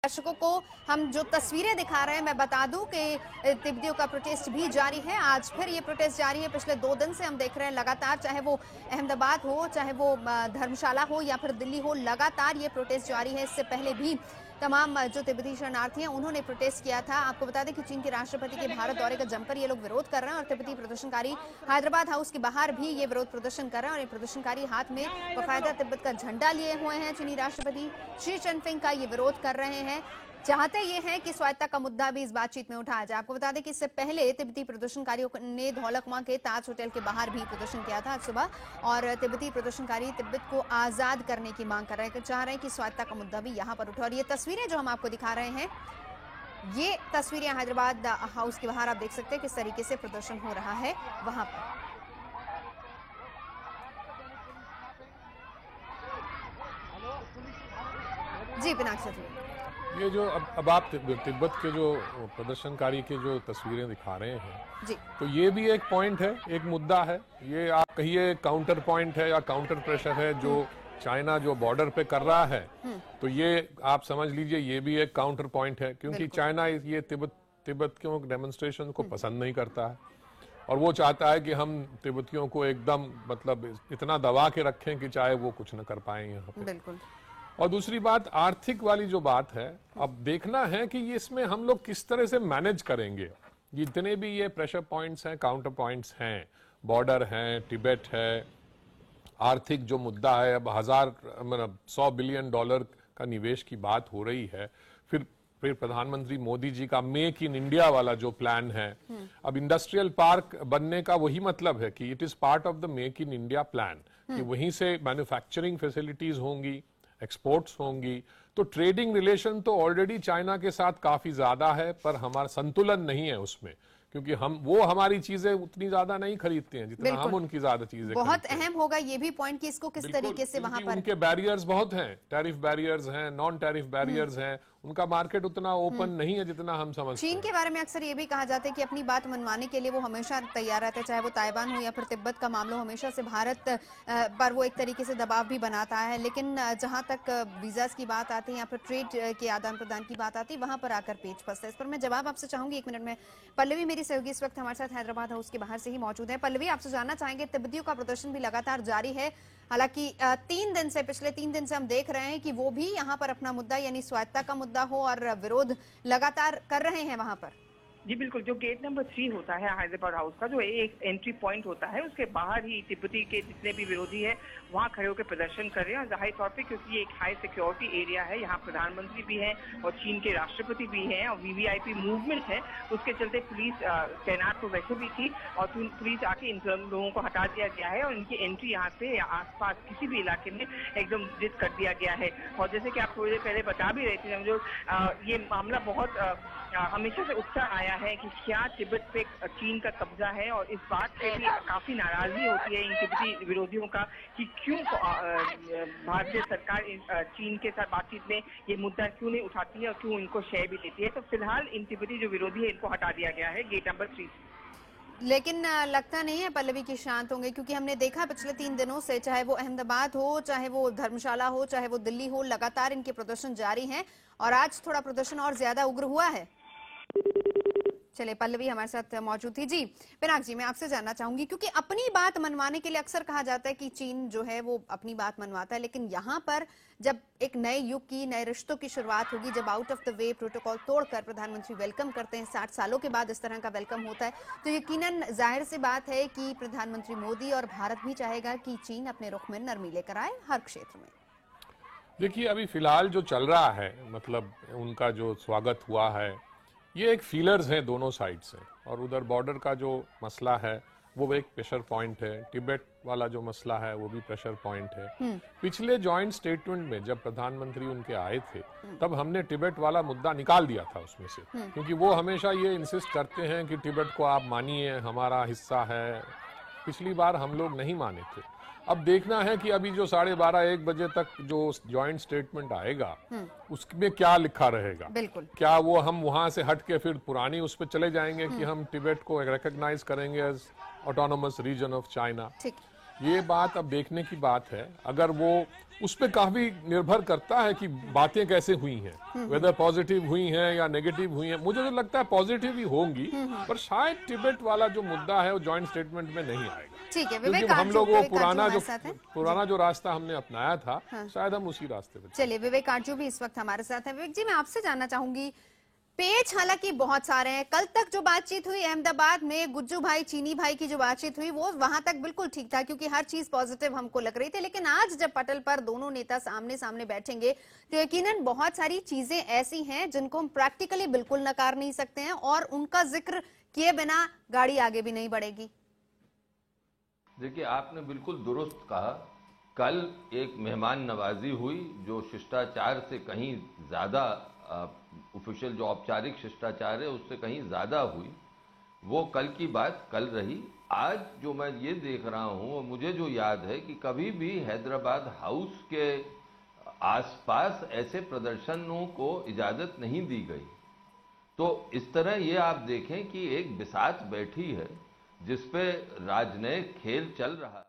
दर्शकों को हम जो तस्वीरें दिखा रहे हैं, मैं बता दूं कि तिब्बतियों का प्रोटेस्ट भी जारी है। आज फिर ये प्रोटेस्ट जारी है। पिछले 2 दिन से हम देख रहे हैं लगातार, चाहे वो अहमदाबाद हो, चाहे वो धर्मशाला हो या फिर दिल्ली हो, लगातार ये प्रोटेस्ट जारी है। इससे पहले भी तमाम जो तिब्बती शरणार्थी हैं उन्होंने प्रोटेस्ट किया था। आपको बता दें कि चीन के राष्ट्रपति के भारत दौरे का जमकर ये लोग विरोध कर रहे हैं और तिब्बती प्रदर्शनकारी हैदराबाद हाउस के बाहर भी ये विरोध प्रदर्शन कर रहे हैं और ये प्रदर्शनकारी हाथ में बाकायदा तिब्बत का झंडा लिए हुए हैं। चीनी राष्ट्रपति शी चिनफिंग का ये विरोध कर रहे हैं। चाहते ये हैं कि स्वायत्ता का मुद्दा भी इस बातचीत में उठाया जाए। आपको बता दें कि इससे पहले तिब्बती प्रदर्शनकारियों ने धौलकमा के ताज होटल के बाहर भी प्रदर्शन किया था आज सुबह, और तिब्बती प्रदर्शनकारी तिब्बत को आजाद करने की मांग कर रहे हैं, चाह रहे हैं कि स्वायत्ता का मुद्दा भी यहाँ पर उठे। और ये तस्वीरें जो हम आपको दिखा रहे हैं, ये तस्वीरें हैदराबाद हाउस के बाहर आप देख सकते हैं किस तरीके से प्रदर्शन हो रहा है वहां पर। जी पिनाक जी, ये जो अब आप तिब्बत के जो प्रदर्शनकारी के जो तस्वीरें दिखा रहे हैं जी, तो ये भी एक पॉइंट है, एक मुद्दा है। ये आप कहिए काउंटर पॉइंट है या काउंटर प्रेशर है जो चाइना जो बॉर्डर पे कर रहा है, तो ये आप समझ लीजिए ये भी एक काउंटर पॉइंट है, क्योंकि चाइना ये तिब्बत के डेमोन्स्ट्रेशन को पसंद नहीं करता है और वो चाहता है कि हम तिब्बतियों को एकदम मतलब इतना दबा के रखें कि चाहे वो कुछ न कर पाए यहाँ पे। बिल्कुल। और दूसरी बात आर्थिक वाली जो बात है, अब देखना है कि ये इसमें हम लोग किस तरह से मैनेज करेंगे। जितने भी ये प्रेशर पॉइंट्स हैं, काउंटर पॉइंट्स हैं, बॉर्डर हैं, तिब्बत है, आर्थिक जो मुद्दा है, अब $100 बिलियन का निवेश की बात हो रही है। फिर प्रधानमंत्री मोदी जी का मेक इन इंडिया वाला जो प्लान है, अब इंडस्ट्रियल पार्क बनने का वही मतलब है कि it is part of the make in India plan, कि वहीं से मैन्युफैक्चरिंग फैसिलिटीज होंगी, एक्सपोर्ट्स होंगी। तो ट्रेडिंग रिलेशन तो ऑलरेडी चाइना के साथ काफी ज्यादा है, पर हमारा संतुलन नहीं है उसमें, क्योंकि वो हमारी चीजें उतनी ज्यादा नहीं खरीदते हैं जितना हम उनकी ज्यादा चीजें बहुत अहम होगा ये भी पॉइंट कि इसको किस तरीके से वहां पर उनके बैरियर्स बहुत हैं, टैरिफ बैरियर्स हैं, नॉन टैरिफ बैरियर्स हैं, उनका मार्केट उतना ओपन नहीं है जितना हम समझते हैं। चीन के बारे में अक्सर ये भी कहा जाता है कि अपनी बात मनवाने के लिए वो हमेशा तैयार रहता है, चाहे वो ताइवान हो या फिर तिब्बत का मामला, हमेशा से भारत पर वो एक तरीके से दबाव भी बनाता है। लेकिन जहां तक वीजास की बात आती है या फिर ट्रेड के आदान प्रदान की बात आती है, वहां पर आकर पेच फंसता है। इस पर मैं जवाब आपसे चाहूंगी 1 मिनट में। पल्लवी मेरी सहयोगी इस वक्त हमारे साथ हैदराबाद हाउस के बाहर से ही मौजूद है। पल्लवी, आपसे जानना चाहेंगे, तिब्बतियों का प्रदर्शन भी लगातार जारी है, हालांकि पिछले 3 दिन से हम देख रहे हैं कि वो भी यहाँ पर अपना मुद्दा यानी स्वायत्ता का मुद्दा हो और विरोध लगातार कर रहे हैं वहां पर। जी बिल्कुल, जो गेट नंबर 3 होता है हैदराबाद हाउस का, जो एक एंट्री पॉइंट होता है, उसके बाहर ही तिब्बती के जितने भी विरोधी है वहां खड़े होकर प्रदर्शन कर रहे हैं। जाहिर तौर पे क्योंकि ये एक हाई सिक्योरिटी एरिया है, यहाँ प्रधानमंत्री भी हैं और चीन के राष्ट्रपति भी हैं और वीवीआईपी मूवमेंट है, उसके चलते पुलिस तैनात तो वैसे भी थी और पुलिस आके इन लोगों को हटा दिया गया है और इनकी एंट्री यहाँ से आसपास किसी भी इलाके में एकदम जिद कर दिया गया है। और जैसे कि आप थोड़ी देर पहले बता भी रहे थे, जो ये मामला बहुत हमेशा से उठता आया है कि क्या तिब्बत पे चीन का कब्जा है, और इस बात पे भी काफी नाराजगी होती है इन तिब्बती विरोधियों का कि क्यों भारतीय सरकार चीन के साथ बातचीत में ये मुद्दा क्यों नहीं उठाती है और क्यों इनको शय भी देती है। तो फिलहाल इन तिब्बती जो विरोधी है इनको हटा दिया गया है गेट नंबर 3। लेकिन लगता नहीं है पल्लवी की शांत होंगे, क्योंकि हमने देखा पिछले 3 दिनों से, चाहे वो अहमदाबाद हो, चाहे वो धर्मशाला हो, चाहे वो दिल्ली हो, लगातार इनके प्रदर्शन जारी हैं और आज थोड़ा प्रदर्शन और ज्यादा उग्र हुआ है। चलिए, पल्लवी हमारे साथ मौजूद थी। जी पिनाक जी, मैं आपसे जानना चाहूंगी, क्योंकि अपनी बात मनवाने के लिए अक्सर कहा जाता है कि चीन जो है वो अपनी बात मनवाता है, लेकिन यहाँ पर जब एक नए युग की, नए रिश्तों की शुरुआत होगी, जब out of the way protocol तोड़कर प्रधानमंत्री वेलकम करते हैं, 60 सालों के बाद इस तरह का वेलकम होता है, तो यकीनन जाहिर सी बात है कि प्रधानमंत्री मोदी और भारत भी चाहेगा कि चीन अपने रुख में नरमी लेकर आए हर क्षेत्र में। देखिए, अभी फिलहाल जो चल रहा है, मतलब उनका जो स्वागत हुआ है, ये एक फीलर्स हैं दोनों साइड से, और उधर बॉर्डर का जो मसला है वो एक प्रेशर पॉइंट है, तिब्बत वाला जो मसला है वो भी प्रेशर पॉइंट है। पिछले जॉइंट स्टेटमेंट में जब प्रधानमंत्री उनके आए थे, तब हमने तिब्बत वाला मुद्दा निकाल दिया था उसमें से, क्योंकि वो हमेशा ये इंसिस्ट करते हैं कि तिब्बत को आप मानिए, हमारा हिस्सा है। पिछली बार हम लोग नहीं माने थे। अब देखना है कि अभी जो 12:30-1 बजे तक जो जॉइंट स्टेटमेंट आएगा उसमें क्या लिखा रहेगा। बिल्कुल। क्या वो हम वहां से हट के फिर पुरानी उस पर चले जाएंगे कि हम तिब्बत को रिकॉग्नाइज करेंगे as autonomous region of China. ये बात अब देखने की बात है। अगर वो उस पर काफी निर्भर करता है कि बातें कैसे हुई हैं, वेदर पॉजिटिव हुई हैं या नेगेटिव हुई हैं। मुझे तो लगता है पॉजिटिव ही होंगी, पर शायद तिब्बत वाला जो मुद्दा है वो जॉइंट स्टेटमेंट में नहीं आएगा। ठीक है, क्योंकि हम लोग वो पुराना जो रास्ता हमने अपनाया था, शायद हम उसी रास्ते पे। चलिए, विवेक आर्जू भी इस वक्त हमारे साथ है। विवेक जी, मैं आपसे जानना चाहूंगी, पेच हालांकि बहुत सारे हैं। कल तक जो बातचीत हुई अहमदाबाद में, गुज्जू भाई चीनी भाई की जो बातचीत हुई, वो वहां तक बिल्कुल ठीक था क्योंकि हर चीज पॉजिटिव हमको लग रही थी। लेकिन आज जब पटल पर दोनों नेता सामने सामने बैठेंगे तो यकीनन बहुत सारी चीजें ऐसी हैं जिनको हम प्रैक्टिकली बिल्कुल नकार नहीं सकते हैं और उनका जिक्र किए बिना गाड़ी आगे भी नहीं बढ़ेगी। देखिए, आपने बिल्कुल दुरुस्त कहा। कल एक मेहमान नवाजी हुई जो शिष्टाचार से कहीं ज्यादा, ऑफिशियल जो औपचारिक शिष्टाचार है उससे कहीं ज्यादा हुई। वो कल की बात कल रही। आज जो मैं ये देख रहा हूँ, मुझे जो याद है कि कभी भी हैदराबाद हाउस के आसपास ऐसे प्रदर्शनों को इजाजत नहीं दी गई। तो इस तरह ये आप देखें कि एक बिसात बैठी है जिसपे राजनयिक खेल चल रहा है।